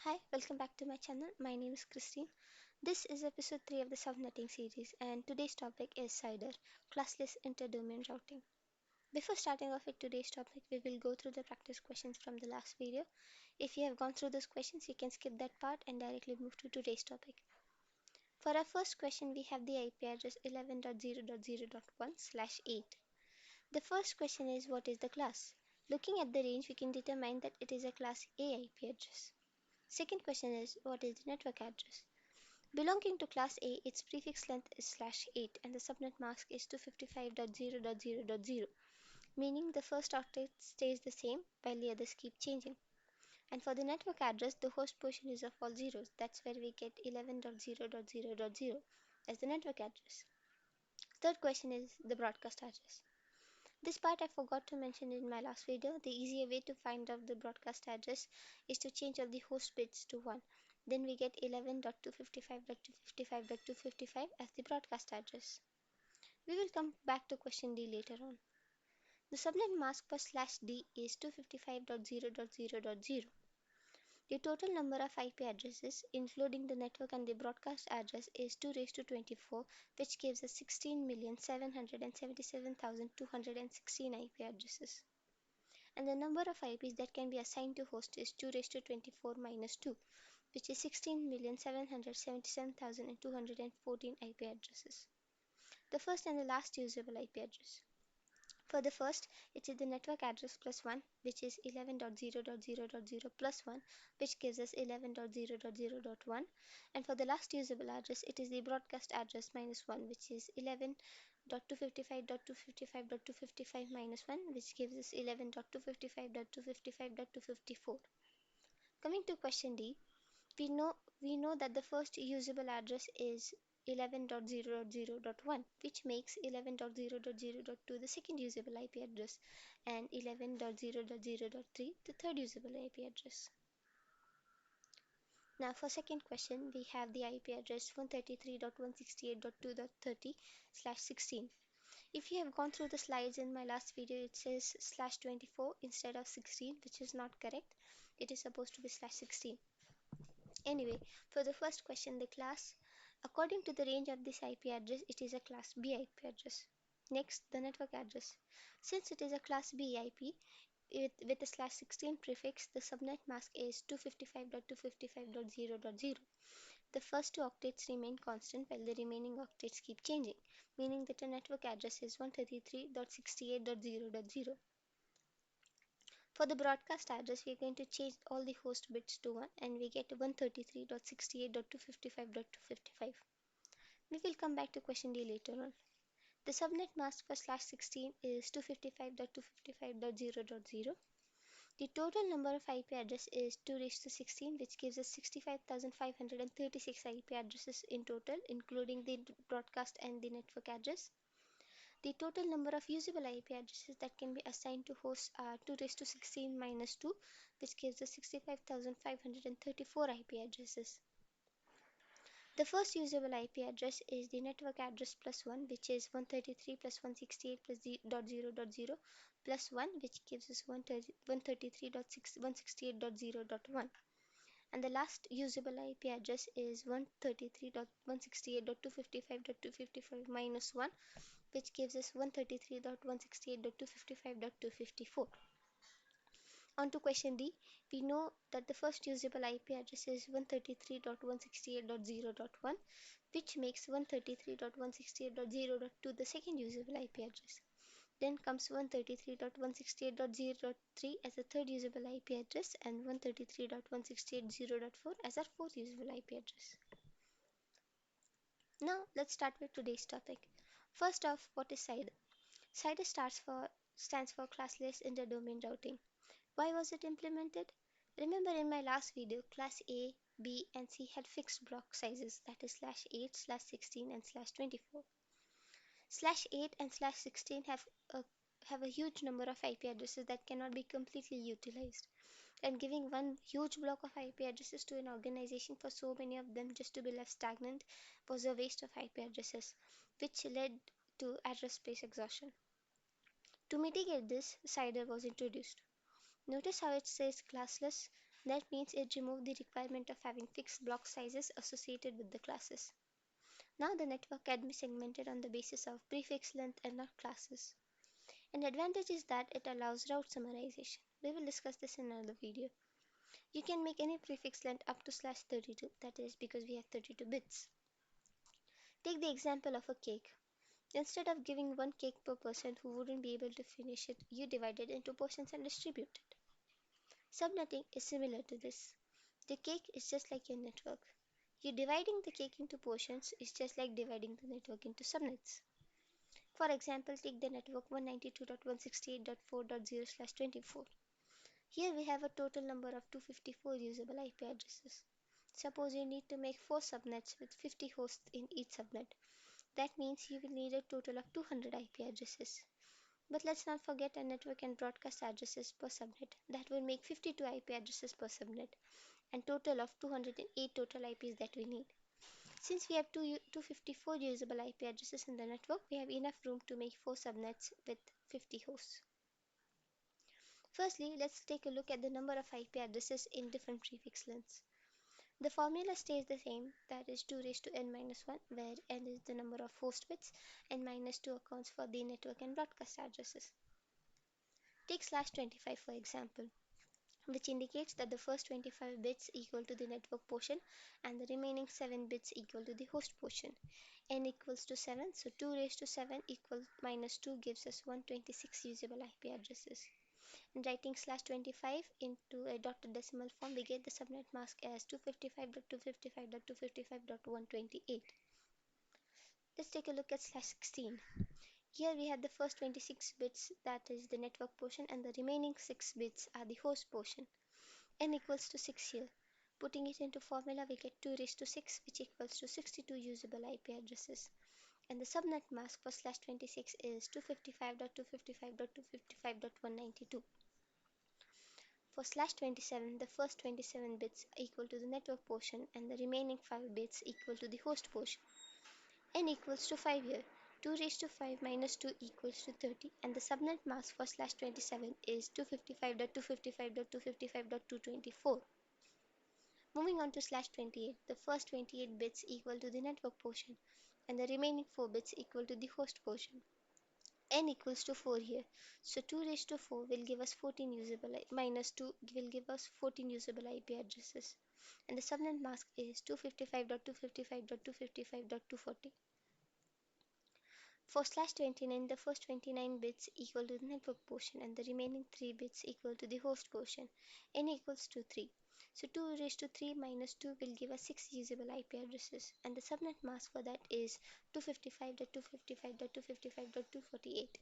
Hi, welcome back to my channel. My name is Christine. This is episode 3 of the Subnetting series, and today's topic is CIDR, classless interdomain routing. Before starting off with today's topic, we will go through the practice questions from the last video. If you have gone through those questions, you can skip that part and directly move to today's topic. For our first question, we have the IP address 11.0.0.1/8. The first question is, what is the class? Looking at the range, we can determine that it is a class A IP address. Second question is, what is the network address? Belonging to class A, its prefix length is /8 and the subnet mask is 255.0.0.0, meaning the first octet stays the same while the others keep changing. And for the network address, the host portion is of all zeros. That's where we get 11.0.0.0 as the network address. Third question is the broadcast address. This part I forgot to mention in my last video. The easier way to find out the broadcast address is to change all the host bits to 1. Then we get 11.255.255.255 as the broadcast address. We will come back to question D later on. The subnet mask for /D is 255.0.0.0. The total number of IP addresses, including the network and the broadcast address, is 2 raised to 24, which gives us 16,777,216 IP addresses. And the number of IPs that can be assigned to host is 2 raised to 24 minus 2, which is 16,777,214 IP addresses. The first and the last usable IP address. For the first, it is the network address plus 1, which is 11.0.0.0 plus 1, which gives us 11.0.0.1. And for the last usable address, it is the broadcast address minus 1, which is 11.255.255.255 minus 1, which gives us 11.255.255.254. Coming to question D, we know that the first usable address is 11.0.0.1, which makes 11.0.0.2 the second usable IP address and 11.0.0.3 the third usable IP address. Now for second question, we have the IP address 133.168.2.30/16. If you have gone through the slides in my last video, it says /24 instead of 16, which is not correct. It is supposed to be /16. Anyway, for the first question, the class, according to the range of this IP address, it is a class B IP address. Next, the network address. Since it is a class B IP with a /16 prefix, the subnet mask is 255.255.0.0. The first two octets remain constant while the remaining octets keep changing, meaning that the network address is 133.68.0.0. For the broadcast address, we are going to change all the host bits to 1 and we get 133.68.255.255. We will come back to question D later on. The subnet mask for /16 is 255.255.0.0. The total number of IP address is 2 raised to 16, which gives us 65,536 IP addresses in total, including the broadcast and the network address. The total number of usable IP addresses that can be assigned to hosts are 2 raised to 16 minus 2, which gives us 65,534 IP addresses. The first usable IP address is the network address plus 1, which is 133 plus 168 plus 0.0.0 plus 1, which gives us 133.168.0.1. And the last usable IP address is 133.168.255.255 minus 1, which gives us 133.168.255.254. On to question D, we know that the first usable IP address is 133.168.0.1, which makes 133.168.0.2 the second usable IP address. Then comes 133.168.0.3 as the third usable IP address and 133.168.0.4 as our fourth usable IP address. Now let's start with today's topic. First off, what is CIDR? CIDR stands for classless interdomain routing. Why was it implemented? Remember in my last video, class A, B and C had fixed block sizes, that is /8, /16 and /24. /8 and /16 have a huge number of IP addresses that cannot be completely utilized. And giving one huge block of IP addresses to an organization for so many of them just to be left stagnant was a waste of IP addresses, which led to address space exhaustion. To mitigate this, CIDR was introduced. Notice how it says classless. That means it removed the requirement of having fixed block sizes associated with the classes. Now the network can be segmented on the basis of prefix length and not classes. An advantage is that it allows route summarization. We will discuss this in another video. You can make any prefix length up to /32, that is because we have 32 bits. Take the example of a cake. Instead of giving one cake per person who wouldn't be able to finish it, you divide it into portions and distribute it. Subnetting is similar to this. The cake is just like your network. You dividing the cake into portions is just like dividing the network into subnets. For example, take the network 192.168.4.0/24. Here we have a total number of 254 usable IP addresses. Suppose you need to make 4 subnets with 50 hosts in each subnet. That means you will need a total of 200 IP addresses. But let's not forget a network and broadcast addresses per subnet. That will make 52 IP addresses per subnet and total of 208 total IPs that we need. Since we have 254 usable IP addresses in the network, we have enough room to make 4 subnets with 50 hosts. Firstly, let's take a look at the number of IP addresses in different prefix lengths. The formula stays the same, that is 2 raised to n minus 1, where n is the number of host bits and minus 2 accounts for the network and broadcast addresses. Take /25 for example, which indicates that the first 25 bits equal to the network portion and the remaining 7 bits equal to the host portion. N equals to 7, so 2 raised to 7 equals minus 2 gives us 126 usable IP addresses. And writing /25 into a dotted decimal form, we get the subnet mask as 255.255.255.128. Let's take a look at /16. Here we have the first 26 bits, that is the network portion, and the remaining 6 bits are the host portion. N equals to 6 here. Putting it into formula, we get 2 raised to 6, which equals to 62 usable IP addresses. And the subnet mask for /26 is 255.255.255.192. For /27, the first 27 bits equal to the network portion and the remaining 5 bits equal to the host portion. N equals to 5 here. 2 raised to 5 minus 2 equals to 30, and the subnet mask for /27 is 255.255.255.224. Moving on to /28, the first 28 bits equal to the network portion and the remaining 4 bits equal to the host portion. N equals to 4 here, so 2 raised to 4 will give us 14 usable, minus 2 will give us 14 usable IP addresses, and the subnet mask is 255.255.255.240. For /29, the first 29 bits equal to the network portion and the remaining 3 bits equal to the host portion. N equals to 3. So 2 raised to 3 minus 2 will give us 6 usable IP addresses, and the subnet mask for that is 255.255.255.248.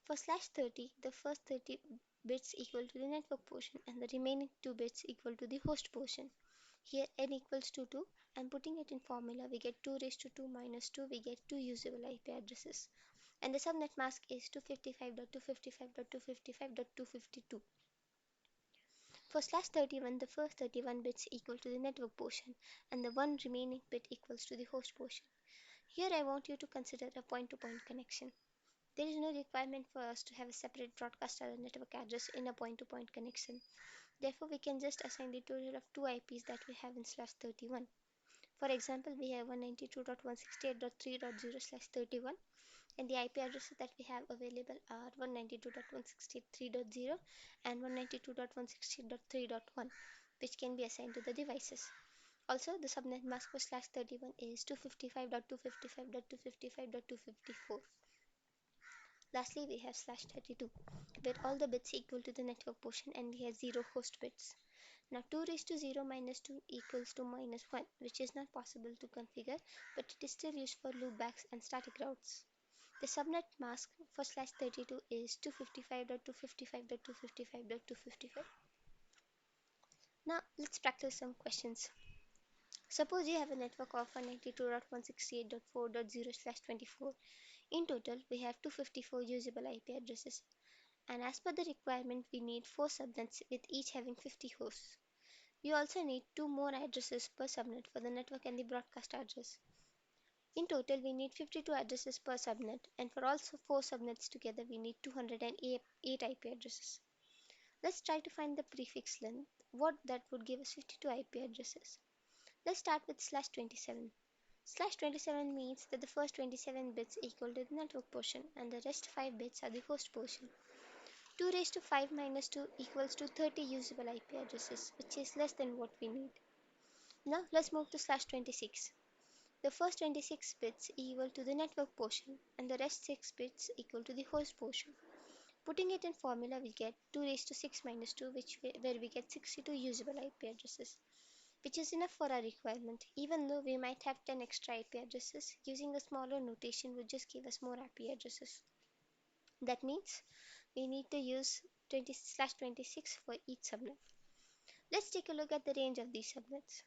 For /30, the first 30 bits equal to the network portion and the remaining 2 bits equal to the host portion. Here n equals to 2, and putting it in formula, we get 2 raised to 2 minus 2, we get 2 usable IP addresses. And the subnet mask is 255.255.255.252. For /31, the first 31 bits equal to the network portion and the one remaining bit equals to the host portion. Here I want you to consider a point-to-point connection. There is no requirement for us to have a separate broadcast or network address in a point-to-point connection. Therefore, we can just assign the total of 2 IPs that we have in /31. For example, we have 192.168.3.0/31, and the IP addresses that we have available are 192.168.3.0 and 192.168.3.1, which can be assigned to the devices. Also, the subnet mask for /31 is 255.255.255.254. Lastly, we have /32, where all the bits equal to the network portion and we have 0 host bits. Now 2 raised to 0 minus 2 equals to minus 1, which is not possible to configure, but it is still used for loopbacks and static routes. The subnet mask for /32 is 255.255.255.255. Now let's practice some questions. Suppose you have a network of 192.168.4.0/24. In total, we have 254 usable IP addresses, and as per the requirement, we need 4 subnets with each having 50 hosts. We also need 2 more addresses per subnet for the network and the broadcast address. In total, we need 52 addresses per subnet, and for all 4 subnets together, we need 208 IP addresses. Let's try to find the prefix length. What that would give us 52 IP addresses. Let's start with slash 27. Slash 27 means that the first 27 bits equal to the network portion and the rest 5 bits are the host portion. 2 raised to 5 minus 2 equals to 30 usable IP addresses, which is less than what we need. Now let's move to slash 26. The first 26 bits equal to the network portion and the rest 6 bits equal to the host portion. Putting it in formula, we get 2 raised to 6 minus 2, where we get 62 usable IP addresses, which is enough for our requirement. Even though we might have 10 extra IP addresses, using a smaller notation would just give us more IP addresses. That means we need to use 20/26 for each subnet. Let's take a look at the range of these subnets.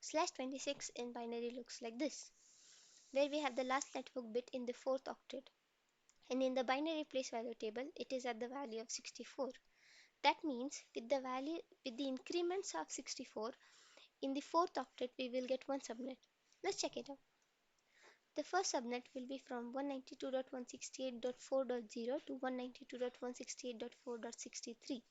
Slash 26 in binary looks like this, where we have the last network bit in the 4th octet, and in the binary place value table it is at the value of 64. That means with the increments of 64 in the 4th octet we will get one subnet. Let's check it out. The first subnet will be from 192.168.4.0 to 192.168.4.63.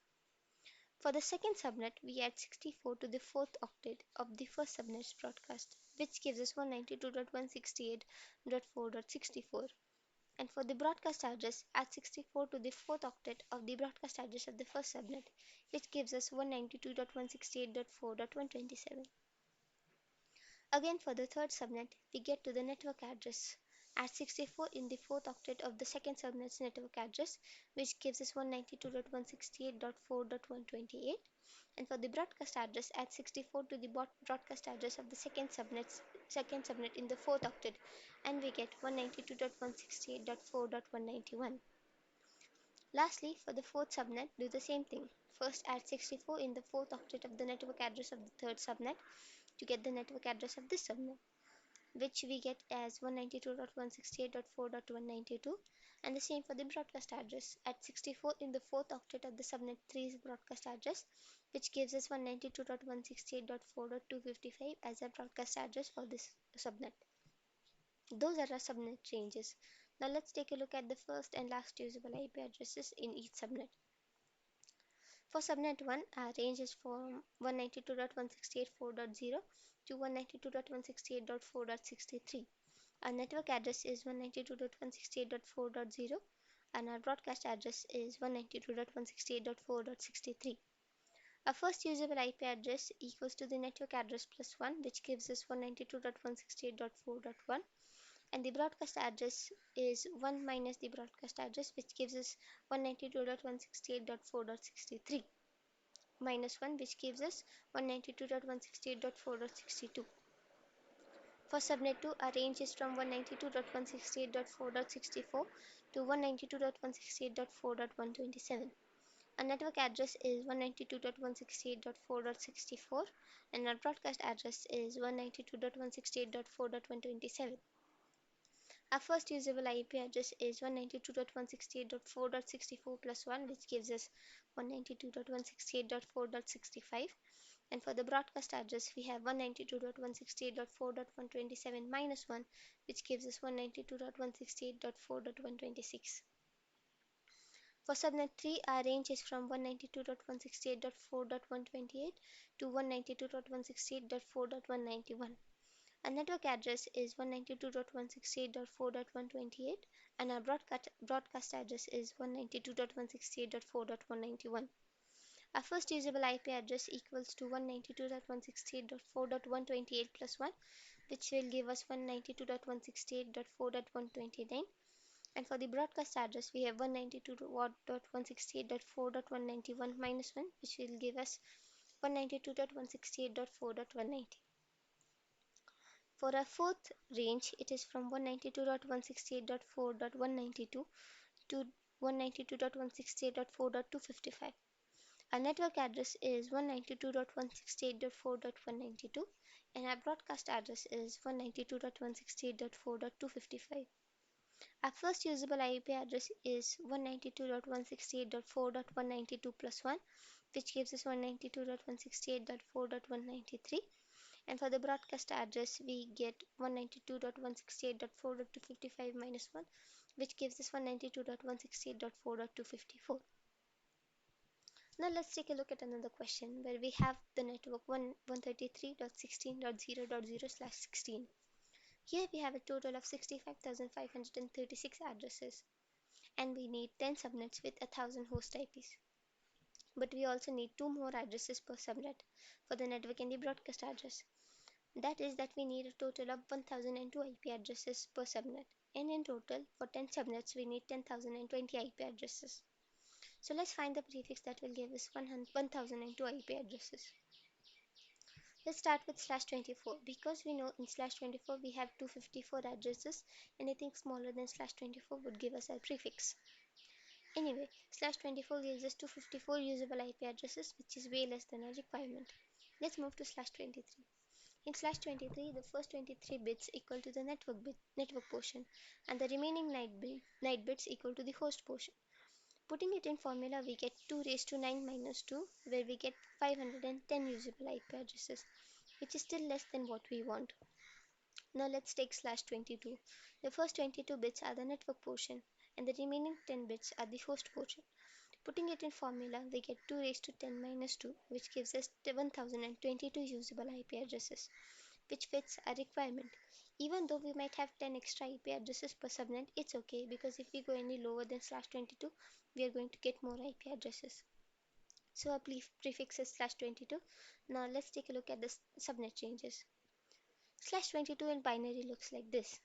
For the second subnet, we add 64 to the 4th octet of the first subnet's broadcast, which gives us 192.168.4.64. And for the broadcast address, add 64 to the 4th octet of the broadcast address of the first subnet, which gives us 192.168.4.127. Again, for the third subnet, we get to the network address. Add 64 in the 4th octet of the second subnet's network address, which gives us 192.168.4.128. And for the broadcast address, add 64 to the broadcast address of the second subnet in the 4th octet, and we get 192.168.4.191. Lastly, for the fourth subnet, do the same thing. First, add 64 in the 4th octet of the network address of the third subnet to get the network address of this subnet, which we get as 192.168.4.192, and the same for the broadcast address. Add 64 in the 4th octet of the subnet 3's broadcast address, which gives us 192.168.4.255 as a broadcast address for this subnet. Those are our subnet ranges. Now let's take a look at the first and last usable IP addresses in each subnet. For subnet 1, our range is from 192.168.4.0 to 192.168.4.63. Our network address is 192.168.4.0 and our broadcast address is 192.168.4.63. Our first usable IP address equals to the network address plus 1, which gives us 192.168.4.1, and the broadcast address is 1 minus the broadcast address, which gives us 192.168.4.63, minus 1, which gives us 192.168.4.62. For subnet 2, our range is from 192.168.4.64 to 192.168.4.127. Our network address is 192.168.4.64 and our broadcast address is 192.168.4.127. Our first usable IP address is 192.168.4.64 plus 1, which gives us 192.168.4.65. And for the broadcast address, we have 192.168.4.127 minus 1, which gives us 192.168.4.126. For subnet 3, our range is from 192.168.4.128 to 192.168.4.191. Our network address is 192.168.4.128 and our broadcast address is 192.168.4.191. Our first usable IP address equals to 192.168.4.128 plus 1, which will give us 192.168.4.129. And for the broadcast address, we have 192.168.4.191 minus 1, which will give us 192.168.4.190. For our fourth range, it is from 192.168.4.192 to 192.168.4.255. Our network address is 192.168.4.192 and our broadcast address is 192.168.4.255. Our first usable IP address is 192.168.4.192 plus 1, which gives us 192.168.4.193. And for the broadcast address, we get 192.168.4.255 minus 1, which gives us 192.168.4.254. Now let's take a look at another question where we have the network 133.16.0.0/16. Here we have a total of 65,536 addresses and we need 10 subnets with 1000 host IPs. But we also need 2 more addresses per subnet for the network and the broadcast address. That is that we need a total of 1002 IP addresses per subnet, and in total for 10 subnets we need 10,020 IP addresses. So let's find the prefix that will give us 1002 IP addresses. Let's start with /24 because we know in /24 we have 254 addresses. Anything smaller than /24 would give us a prefix. Anyway, /24 gives us 254 usable IP addresses, which is way less than a requirement. Let's move to /23. In /23, the first 23 bits equal to the network portion, and the remaining 9 bits equal to the host portion. Putting it in formula, we get 2 raised to 9 minus 2, where we get 510 usable IP addresses, which is still less than what we want. Now let's take /22. The first 22 bits are the network portion, and the remaining 10 bits are the host portion. Putting it in formula, we get 2 raised to 10 minus 2, which gives us 1022 usable IP addresses, which fits our requirement. Even though we might have 10 extra IP addresses per subnet, it's okay because if we go any lower than /22, we are going to get more IP addresses. So our prefix is /22. Now let's take a look at the subnet changes. /22 in binary looks like this,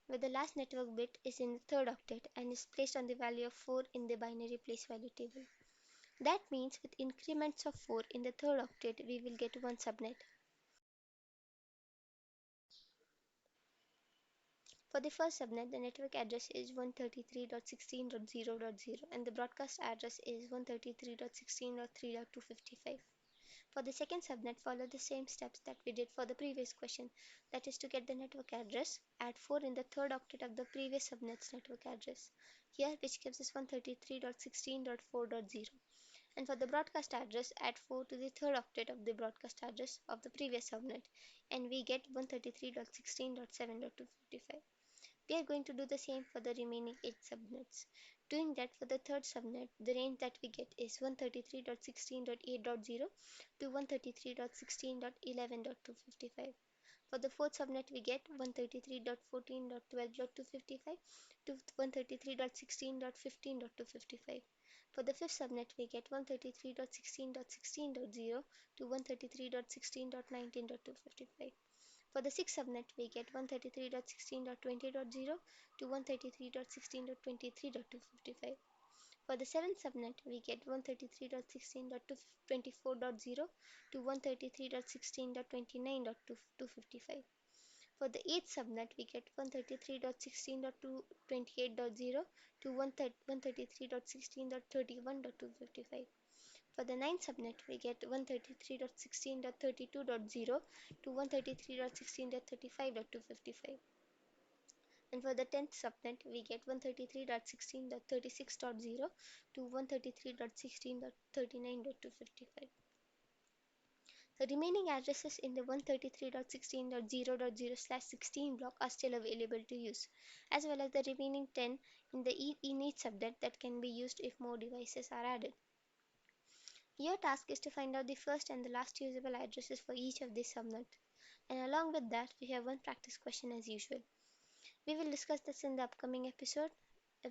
where the last network bit is in the third octet and is placed on the value of 4 in the binary place value table. That means with increments of 4 in the third octet, we will get one subnet. For the first subnet, the network address is 133.16.0.0 and the broadcast address is 133.16.3.255. For the second subnet, follow the same steps that we did for the previous question. That is to get the network address, add 4 in the third octet of the previous subnet's network address. Here, which gives us 133.16.4.0. And for the broadcast address, add 4 to the third octet of the broadcast address of the previous subnet, and we get 133.16.7.255. We are going to do the same for the remaining 8 subnets. Doing that for the third subnet, the range that we get is 133.16.8.0 to 133.16.11.255. For the fourth subnet, we get 133.14.12.255 to 133.16.15.255. For the fifth subnet, we get 133.16.16.0 to 133.16.19.255. For the sixth subnet, we get 133.16.20.0 to 133.16.23.255. For the seventh subnet, we get 133.16.24.0 to 133.16.29.255. For the eighth subnet, we get 133.16.28.0 to 133.16.31.255. For the ninth subnet, we get 133.16.32.0 to 133.16.35.255. And for the 10th subnet, we get 133.16.36.0 to 133.16.39.255. The remaining addresses in the 133.16.0.0/16 block are still available to use, as well as the remaining 10 in the in each subnet that can be used if more devices are added. Your task is to find out the first and the last usable addresses for each of these subnets, and along with that, we have one practice question as usual. We will discuss this in the upcoming episode,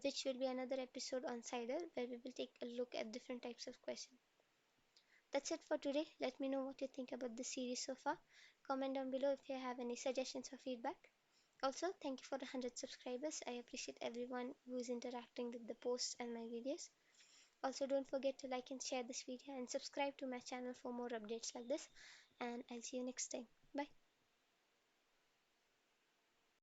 which will be another episode on CIDR, where we will take a look at different types of questions. That's it for today. Let me know what you think about this series so far. Comment down below if you have any suggestions or feedback. Also, thank you for the 100 subscribers. I appreciate everyone who is interacting with the posts and my videos. Also, don't forget to like and share this video and subscribe to my channel for more updates like this. And I'll see you next time. Bye.